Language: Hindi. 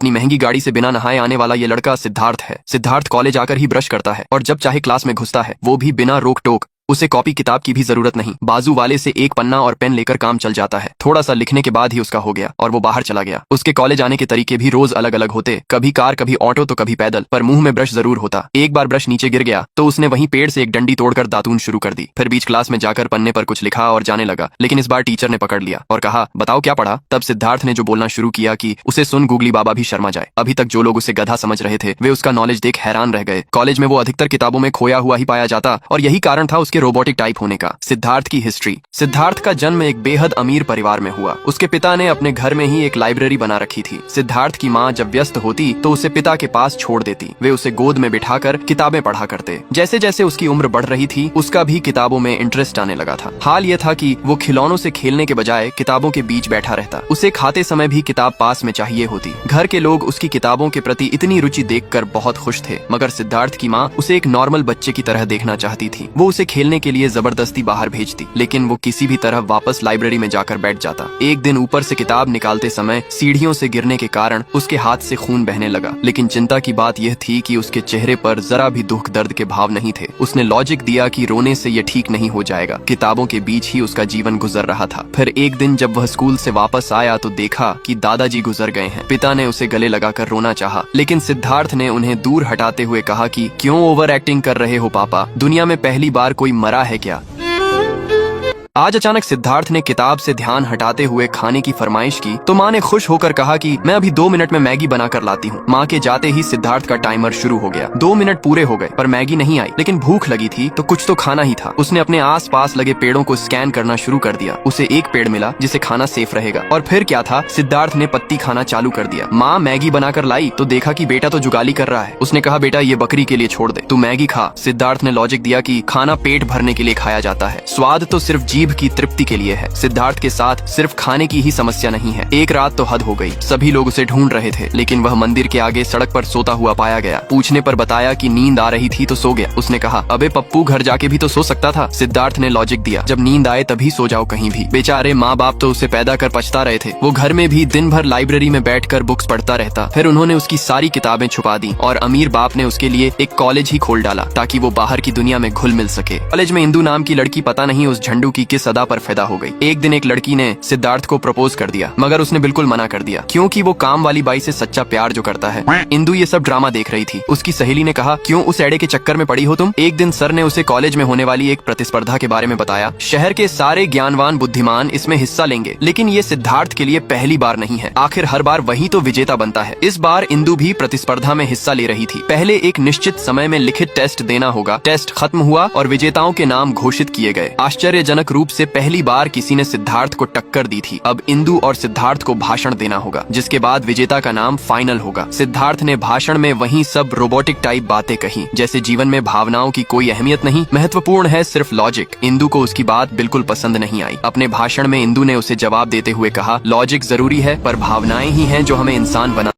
अपनी महंगी गाड़ी से बिना नहाए आने वाला ये लड़का सिद्धार्थ है। सिद्धार्थ कॉलेज आकर ही ब्रश करता है और जब चाहे क्लास में घुसता है, वो भी बिना रोक टोक। उसे कॉपी किताब की भी जरूरत नहीं, बाजू वाले से एक पन्ना और पेन लेकर काम चल जाता है। थोड़ा सा लिखने के बाद ही उसका हो गया और वो बाहर चला गया। उसके कॉलेज आने के तरीके भी रोज अलग अलग होते, कभी कार, कभी ऑटो तो कभी पैदल, पर मुंह में ब्रश जरूर होता। एक बार ब्रश नीचे गिर गया तो उसने वहीं पेड़ से एक डंडी तोड़कर दातून शुरू कर दी। फिर बीच क्लास में जाकर पन्ने पर कुछ लिखा और जाने लगा, लेकिन इस बार टीचर ने पकड़ लिया और कहा, बताओ क्या पढ़ा। तब सिद्धार्थ ने जो बोलना शुरू किया कि उसे सुन गूगली बाबा भी शर्मा जाए। अभी तक जो लोग उसे गधा समझ रहे थे वे उसका नॉलेज देख हैरान रह गए। कॉलेज में वो अधिकतर किताबों में खोया हुआ ही पाया जाता और यही कारण था उसके रोबोटिक टाइप होने का। सिद्धार्थ की हिस्ट्री। सिद्धार्थ का जन्म एक बेहद अमीर परिवार में हुआ। उसके पिता ने अपने घर में ही एक लाइब्रेरी बना रखी थी। सिद्धार्थ की माँ जब व्यस्त होती तो उसे पिता के पास छोड़ देती। वे उसे गोद में बिठाकर किताबें पढ़ा करते। जैसे जैसे उसकी उम्र बढ़ रही थी उसका भी किताबों में इंटरेस्ट आने लगा था। हाल ये था कि वो खिलौनों से खेलने के बजाय किताबों के बीच बैठा रहता। उसे खाते समय भी किताब पास में चाहिए होती। घर के लोग उसकी किताबों के प्रति इतनी रुचि देखकर बहुत खुश थे, मगर सिद्धार्थ की माँ उसे एक नॉर्मल बच्चे की तरह देखना चाहती थी। वो उसे खेलने के लिए जबरदस्ती बाहर भेजती, लेकिन वो किसी भी तरह वापस लाइब्रेरी में जाकर बैठ जाता। एक दिन ऊपर से किताब निकालते समय सीढ़ियों से गिरने के कारण उसके हाथ से खून बहने लगा, लेकिन चिंता की बात यह थी कि उसके चेहरे पर जरा भी दुख दर्द के भाव नहीं थे। उसने लॉजिक दिया कि रोने से यह ठीक नहीं हो जाएगा, किताबों के बीच ही उसका जीवन गुजर रहा था। फिर एक दिन जब वह स्कूल से वापस आया तो देखा कि दादाजी गुजर गए हैं। पिता ने उसे गले लगाकर रोना चाहा, लेकिन सिद्धार्थ ने उन्हें दूर हटाते हुए कहा कि क्यों ओवर एक्टिंग कर रहे हो पापा, दुनिया में पहली बार कोई मरा है क्या। आज अचानक सिद्धार्थ ने किताब से ध्यान हटाते हुए खाने की फरमाइश की तो माँ ने खुश होकर कहा कि मैं अभी 2 मिनट में मैगी बनाकर लाती हूँ। माँ के जाते ही सिद्धार्थ का टाइमर शुरू हो गया। 2 मिनट पूरे हो गए पर मैगी नहीं आई, लेकिन भूख लगी थी तो कुछ तो खाना ही था। उसने अपने आस पास लगे पेड़ों को स्कैन करना शुरू कर दिया। उसे एक पेड़ मिला जिसे खाना सेफ रहेगा, और फिर क्या था, सिद्धार्थ ने पत्ती खाना चालू कर दिया। माँ मैगी बनाकर लाई तो देखा कि बेटा तो जुगाली कर रहा है। उसने कहा, बेटा ये बकरी के लिए छोड़ दे, तू मैगी खा। सिद्धार्थ ने लॉजिक दिया कि खाना पेट भरने के लिए खाया जाता है, स्वाद तो सिर्फ जीभ की तृप्ति के लिए है। सिद्धार्थ के साथ सिर्फ खाने की ही समस्या नहीं है। एक रात तो हद हो गई, सभी लोग उसे ढूंढ रहे थे, लेकिन वह मंदिर के आगे सड़क पर सोता हुआ पाया गया। पूछने पर बताया कि नींद आ रही थी तो सो गया। उसने कहा, अबे पप्पू, घर जाके भी तो सो सकता था। सिद्धार्थ ने लॉजिक दिया, जब नींद आए तभी सो जाओ कहीं भी। बेचारे माँ बाप तो उसे पैदा कर पछता रहे थे। वो घर में भी दिन भर लाइब्रेरी में बैठकर बुक्स पढ़ता रहता। फिर उन्होंने उसकी सारी किताबें छुपा दी और अमीर बाप ने उसके लिए एक कॉलेज ही खोल डाला ताकि वो बाहर की दुनिया में घुल मिल सके। कॉलेज में इंदू नाम की लड़की पता नहीं उस झंडू की किस अदा पर फिदा हो गई। एक दिन एक लड़की ने सिद्धार्थ को प्रपोज कर दिया, मगर उसने बिल्कुल मना कर दिया क्योंकि वो काम वाली बाई से सच्चा प्यार जो करता है। इंदू ये सब ड्रामा देख रही थी। उसकी सहेली ने कहा, क्यों उस एड़े के चक्कर में पड़ी हो तुम। एक दिन सर ने उसे कॉलेज में होने वाली एक प्रतिस्पर्धा के बारे में बताया। शहर के सारे ज्ञानवान बुद्धिमान इसमें हिस्सा लेंगे, लेकिन ये सिद्धार्थ के लिए पहली बार नहीं है। आखिर हर बार वही तो विजेता बनता है। इस बार इंदू भी प्रतिस्पर्धा में हिस्सा ले रही थी। पहले एक निश्चित समय में लिखित टेस्ट देना होगा। टेस्ट खत्म हुआ और विजेताओं के नाम घोषित किए गए। आश्चर्यजनक रूप से पहली बार किसी ने सिद्धार्थ को टक्कर दी थी। अब इंदू और सिद्धार्थ को भाषण देना होगा, जिसके बाद विजेता का नाम फाइनल होगा। सिद्धार्थ ने भाषण में वही सब रोबोटिक टाइप बातें कही, जैसे जीवन में भावनाओं की कोई अहमियत नहीं, महत्वपूर्ण है सिर्फ लॉजिक। इंदू को उसकी बात बिल्कुल पसंद नहीं आई। अपने भाषण में इंदू ने उसे जवाब देते हुए कहा, लॉजिक जरूरी है पर भावनाएं ही हैं जो हमें इंसान बना